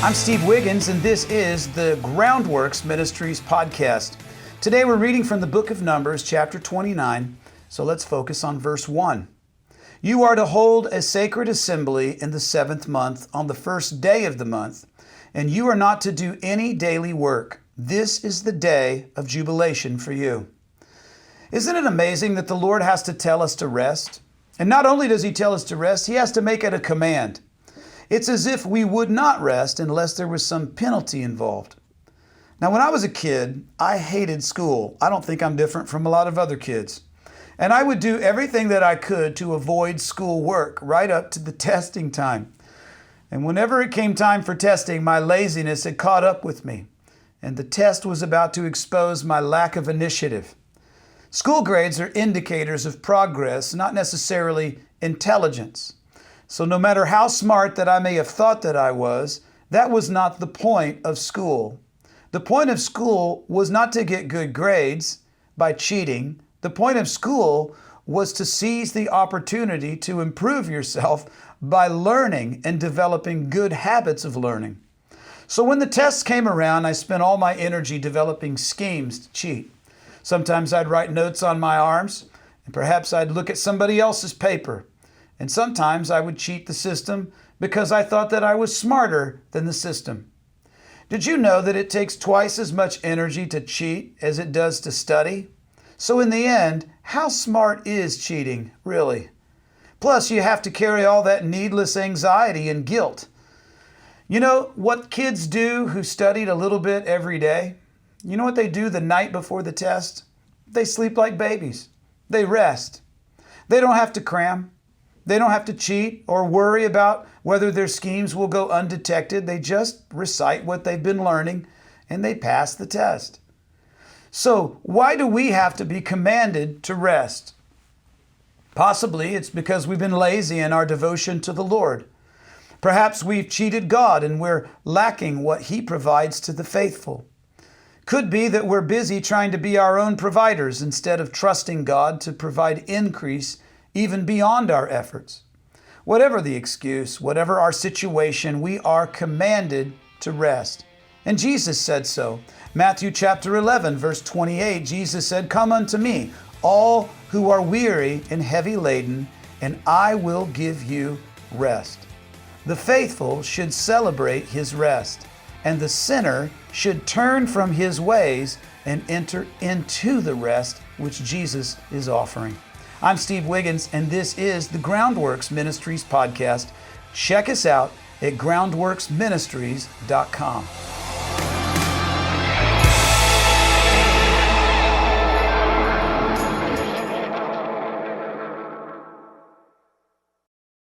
I'm Steve Wiggins, and this is the Groundworks Ministries podcast. Today we're reading from the book of Numbers, chapter 29, so let's focus on verse 1. You are to hold a sacred assembly in the 7th month on the first day of the month, and you are not to do any daily work. This is the day of jubilation for you. Isn't it amazing that the Lord has to tell us to rest? And not only does He tell us to rest, He has to make it a command. It's as if we would not rest unless there was some penalty involved. Now, when I was a kid, I hated school. I don't think I'm different from a lot of other kids. And I would do everything that I could to avoid school work right up to the testing time. And whenever it came time for testing, my laziness had caught up with me, and the test was about to expose my lack of initiative. School grades are indicators of progress, not necessarily intelligence. So no matter how smart that I may have thought that I was, that was not the point of school. The point of school was not to get good grades by cheating. The point of school was to seize the opportunity to improve yourself by learning and developing good habits of learning. So when the tests came around, I spent all my energy developing schemes to cheat. Sometimes I'd write notes on my arms, and perhaps I'd look at somebody else's paper. And sometimes I would cheat the system because I thought that I was smarter than the system. Did you know that it takes twice as much energy to cheat as it does to study? So in the end, how smart is cheating, really? Plus, you have to carry all that needless anxiety and guilt. You know what kids do who studied a little bit every day? You know what they do the night before the test? They sleep like babies. They rest. They don't have to cram. They don't have to cheat or worry about whether their schemes will go undetected. They just recite what they've been learning and they pass the test. So why do we have to be commanded to rest? Possibly it's because we've been lazy in our devotion to the Lord. Perhaps we've cheated God and we're lacking what He provides to the faithful. Could be that we're busy trying to be our own providers instead of trusting God to provide increase even beyond our efforts. Whatever the excuse, whatever our situation, we are commanded to rest. And Jesus said so. Matthew chapter 11, verse 28, Jesus said, "Come unto me, all who are weary and heavy laden, and I will give you rest." The faithful should celebrate His rest, and the sinner should turn from his ways and enter into the rest which Jesus is offering. I'm Steve Wiggins, and this is the Groundworks Ministries podcast. Check us out at groundworksministries.com.